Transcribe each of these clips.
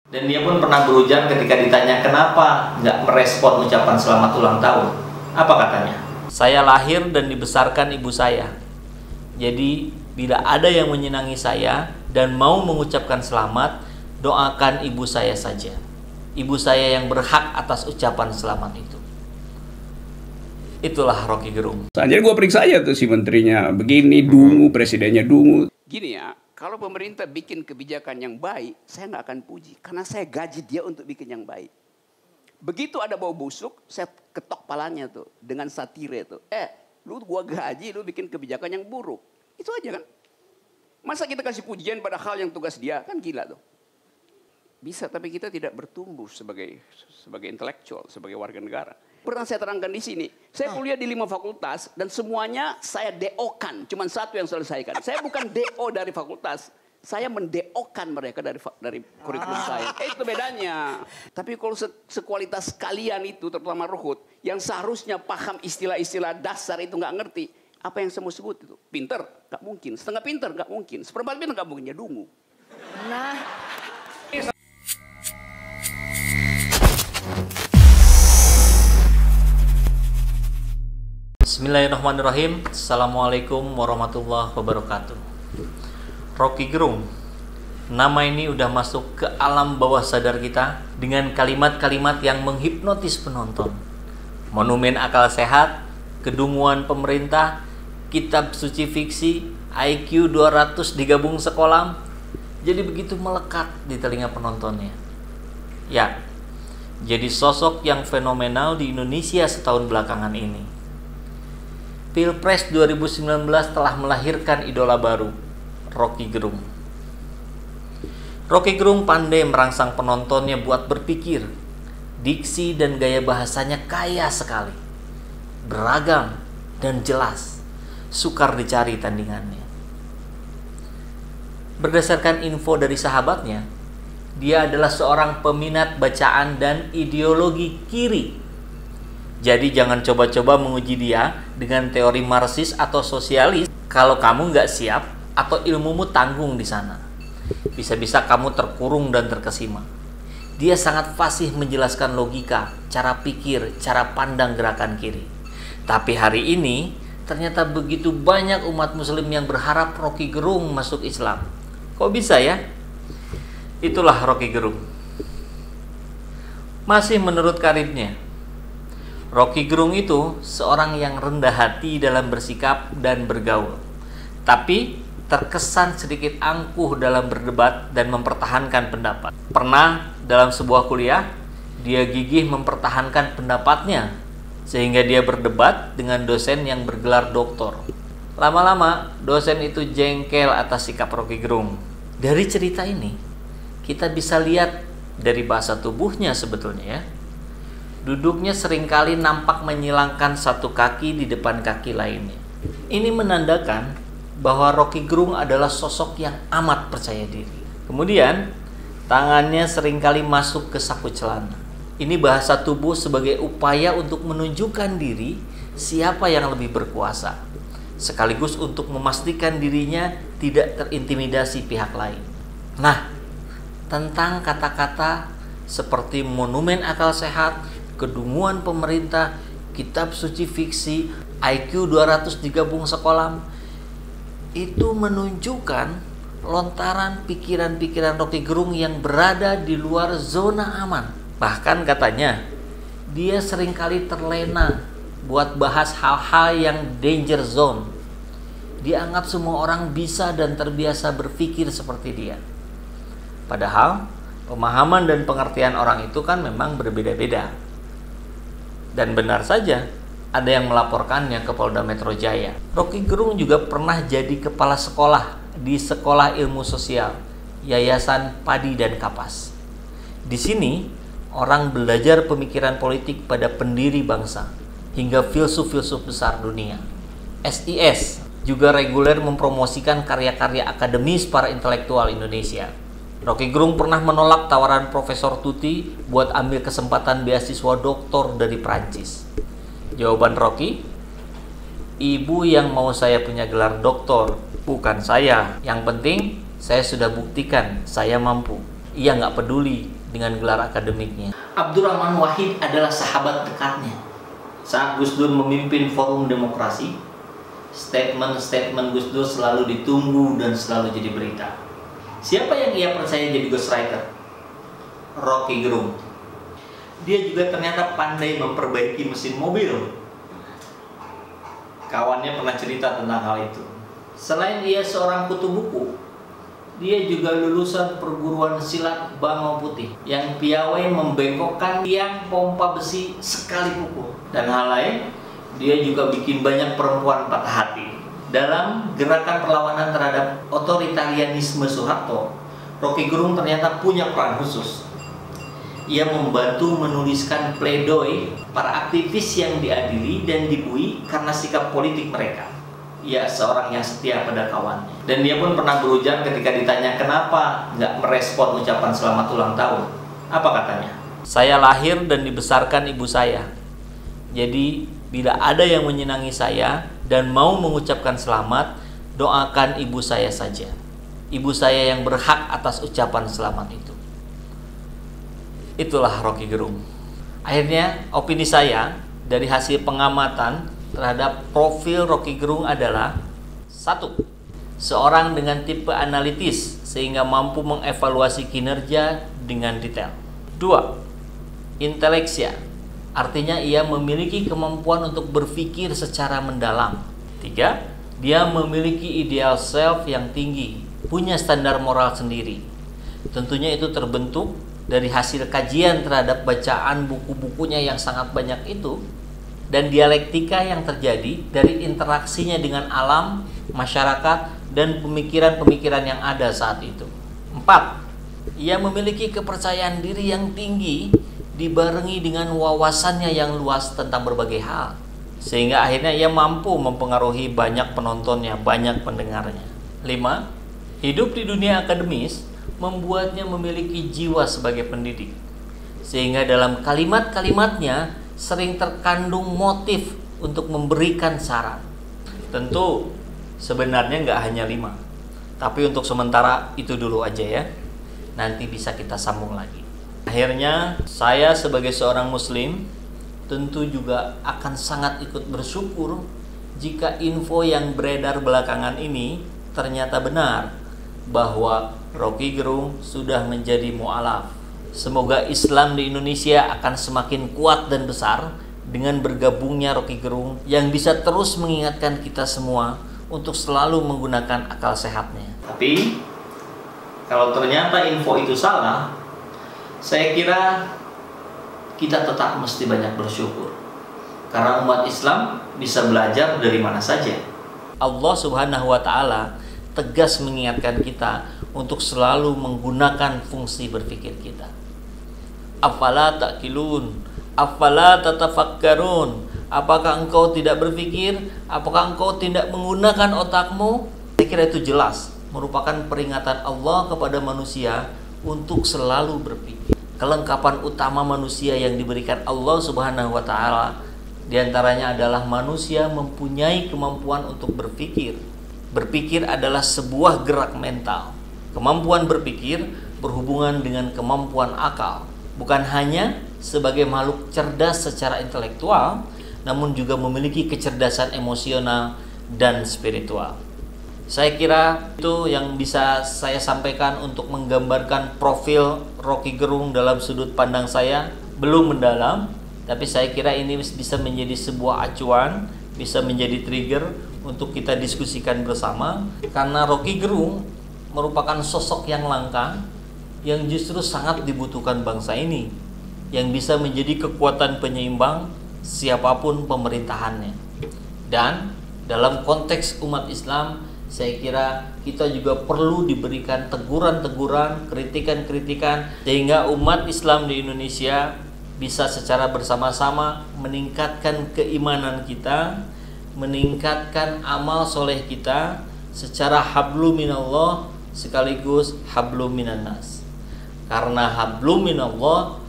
Dan dia pun pernah berujar ketika ditanya kenapa nggak merespon ucapan selamat ulang tahun. Apa katanya? Saya lahir dan dibesarkan ibu saya. Jadi bila ada yang menyenangi saya dan mau mengucapkan selamat, doakan ibu saya saja. Ibu saya yang berhak atas ucapan selamat itu. Itulah Rocky Gerung. Jadi gue periksa aja tuh si menterinya begini, dungu, presidennya dungu. Gini ya, kalau pemerintah bikin kebijakan yang baik, saya nggak akan puji. Karena saya gaji dia untuk bikin yang baik. Begitu ada bau busuk, saya ketok palanya tuh dengan satire tuh. Lu gua gaji, lu bikin kebijakan yang buruk. Itu aja kan. Masa kita kasih pujian pada hal yang tugas dia? Kan gila tuh. Bisa, tapi kita tidak bertumbuh sebagai intelektual, sebagai warga negara. Pernah saya terangkan di sini, saya kuliah di 5 fakultas dan semuanya saya DO-kan, cuma satu yang selesaikan. Saya bukan DO dari fakultas, saya menDO-kan mereka dari kurikulum saya. Itu bedanya. Tapi kalau sekualitas kalian itu, terutama Ruhut, yang seharusnya paham istilah-istilah dasar itu nggak ngerti, apa yang saya mau sebut itu? Pinter? Nggak mungkin. Setengah pinter? Nggak mungkin. Seperempat pinter? Nggak mungkin. Ya dungu. Nah. Bismillahirrahmanirrahim. Assalamualaikum warahmatullahi wabarakatuh. Rocky Gerung. Nama ini udah masuk ke alam bawah sadar kita dengan kalimat-kalimat yang menghipnotis penonton. Monumen akal sehat, kedunguan pemerintah, kitab suci fiksi, IQ 200 digabung sekolah. Jadi begitu melekat di telinga penontonnya. Ya, jadi sosok yang fenomenal di Indonesia setahun belakangan ini. Pilpres 2019 telah melahirkan idola baru, Rocky Gerung. Rocky Gerung pandai merangsang penontonnya buat berpikir. Diksi dan gaya bahasanya kaya sekali, beragam dan jelas, sukar dicari tandingannya. Berdasarkan info dari sahabatnya, dia adalah seorang peminat bacaan dan ideologi kiri. Jadi jangan coba-coba menguji dia dengan teori Marxis atau sosialis kalau kamu nggak siap atau ilmumu tanggung di sana. Bisa-bisa kamu terkurung dan terkesima. Dia sangat fasih menjelaskan logika, cara pikir, cara pandang gerakan kiri. Tapi hari ini ternyata begitu banyak umat muslim yang berharap Rocky Gerung masuk Islam. Kok bisa ya? Itulah Rocky Gerung. Masih menurut karirnya, Rocky Gerung itu seorang yang rendah hati dalam bersikap dan bergaul, tapi terkesan sedikit angkuh dalam berdebat dan mempertahankan pendapat. Pernah dalam sebuah kuliah, dia gigih mempertahankan pendapatnya, sehingga dia berdebat dengan dosen yang bergelar doktor. Lama-lama, dosen itu jengkel atas sikap Rocky Gerung. Dari cerita ini, kita bisa lihat dari bahasa tubuhnya sebetulnya ya. Duduknya seringkali nampak menyilangkan satu kaki di depan kaki lainnya. Ini menandakan bahwa Rocky Gerung adalah sosok yang amat percaya diri. Kemudian, tangannya seringkali masuk ke saku celana. Ini bahasa tubuh sebagai upaya untuk menunjukkan diri siapa yang lebih berkuasa, sekaligus untuk memastikan dirinya tidak terintimidasi pihak lain. Nah, tentang kata-kata seperti monumen akal sehat, kedunguan pemerintah, kitab suci fiksi, IQ 200 digabung sekolah, itu menunjukkan lontaran pikiran-pikiran Rocky Gerung yang berada di luar zona aman. Bahkan katanya, dia seringkali terlena buat bahas hal-hal yang danger zone. Dia anggap semua orang bisa dan terbiasa berpikir seperti dia. Padahal, pemahaman dan pengertian orang itu kan memang berbeda-beda. Dan benar saja, ada yang melaporkannya ke Polda Metro Jaya. Rocky Gerung juga pernah jadi kepala sekolah di Sekolah Ilmu Sosial, Yayasan Padi dan Kapas. Di sini, orang belajar pemikiran politik pada pendiri bangsa, hingga filsuf-filsuf besar dunia. SIS juga reguler mempromosikan karya-karya akademis para intelektual Indonesia. Rocky Gerung pernah menolak tawaran Profesor Tuti buat ambil kesempatan beasiswa doktor dari Prancis. Jawaban Rocky, ibu yang mau saya punya gelar doktor, bukan saya. Yang penting, saya sudah buktikan saya mampu. ia nggak peduli dengan gelar akademiknya. Abdurrahman Wahid adalah sahabat dekatnya. Saat Gus Dur memimpin forum demokrasi, statement-statement Gus Dur selalu ditunggu dan selalu jadi berita. Siapa yang ia percaya jadi ghostwriter? Rocky Gerung. Dia juga ternyata pandai memperbaiki mesin mobil. Kawannya pernah cerita tentang hal itu. Selain dia seorang kutu buku, dia juga lulusan perguruan silat Bangau Putih yang piawai membengkokkan tiang pompa besi sekali pukul. Dan hal lain, dia juga bikin banyak perempuan patah hati. Dalam gerakan perlawanan terhadap otoritarianisme Soeharto, Rocky Gerung ternyata punya peran khusus. Ia membantu menuliskan pledoi para aktivis yang diadili dan dibui karena sikap politik mereka. Ia seorang yang setia pada kawannya. Dan dia pun pernah berujar ketika ditanya kenapa nggak merespon ucapan selamat ulang tahun. Apa katanya? Saya lahir dan dibesarkan ibu saya. Jadi bila ada yang menyenangi saya dan mau mengucapkan selamat, doakan ibu saya saja. Ibu saya yang berhak atas ucapan selamat itu. Itulah Rocky Gerung. Akhirnya opini saya dari hasil pengamatan terhadap profil Rocky Gerung adalah: 1. Seorang dengan tipe analitis sehingga mampu mengevaluasi kinerja dengan detail. 2. Inteleksia, artinya ia memiliki kemampuan untuk berpikir secara mendalam. 3. Dia memiliki ideal self yang tinggi, punya standar moral sendiri. Tentunya itu terbentuk dari hasil kajian terhadap bacaan buku-bukunya yang sangat banyak itu, dan dialektika yang terjadi dari interaksinya dengan alam, masyarakat, dan pemikiran-pemikiran yang ada saat itu. 4. Ia memiliki kepercayaan diri yang tinggi dibarengi dengan wawasannya yang luas tentang berbagai hal, sehingga akhirnya ia mampu mempengaruhi banyak penontonnya, banyak pendengarnya. 5. Hidup di dunia akademis membuatnya memiliki jiwa sebagai pendidik, sehingga dalam kalimat-kalimatnya sering terkandung motif untuk memberikan saran. Tentu sebenarnya nggak hanya 5, tapi untuk sementara itu dulu aja ya. Nanti bisa kita sambung lagi. Akhirnya saya sebagai seorang muslim tentu juga akan sangat ikut bersyukur jika info yang beredar belakangan ini ternyata benar, bahwa Rocky Gerung sudah menjadi mu'alaf. Semoga Islam di Indonesia akan semakin kuat dan besar dengan bergabungnya Rocky Gerung yang bisa terus mengingatkan kita semua untuk selalu menggunakan akal sehatnya. Tapi kalau ternyata info itu salah, saya kira kita tetap mesti banyak bersyukur, karena umat Islam bisa belajar dari mana saja. Allah Subhanahu wa Ta'ala tegas mengingatkan kita untuk selalu menggunakan fungsi berpikir kita. Afala ta'qilun, afala tatafakkarun. Apakah engkau tidak berpikir? Apakah engkau tidak menggunakan otakmu? Saya kira itu jelas merupakan peringatan Allah kepada manusia untuk selalu berpikir. Kelengkapan utama manusia yang diberikan Allah Subhanahu wa Ta'ala diantaranya adalah manusia mempunyai kemampuan untuk berpikir. Berpikir adalah sebuah gerak mental. Kemampuan berpikir berhubungan dengan kemampuan akal. Bukan hanya sebagai makhluk cerdas secara intelektual, namun juga memiliki kecerdasan emosional dan spiritual. Saya kira itu yang bisa saya sampaikan untuk menggambarkan profil Rocky Gerung dalam sudut pandang saya. Belum mendalam, tapi saya kira ini bisa menjadi sebuah acuan, bisa menjadi trigger untuk kita diskusikan bersama, karena Rocky Gerung merupakan sosok yang langka yang justru sangat dibutuhkan bangsa ini, yang bisa menjadi kekuatan penyeimbang siapapun pemerintahannya. Dan dalam konteks umat Islam, saya kira kita juga perlu diberikan teguran-teguran, kritikan-kritikan, sehingga umat Islam di Indonesia bisa secara bersama-sama meningkatkan keimanan kita, meningkatkan amal soleh kita secara hablum minallah sekaligus hablum minannas. Karena hablum minallah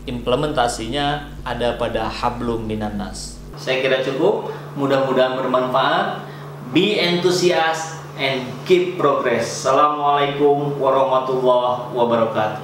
implementasinya ada pada hablum minannas. Saya kira cukup, mudah-mudahan bermanfaat. Be enthusiast and keep progress. Assalamualaikum warahmatullahi wabarakatuh.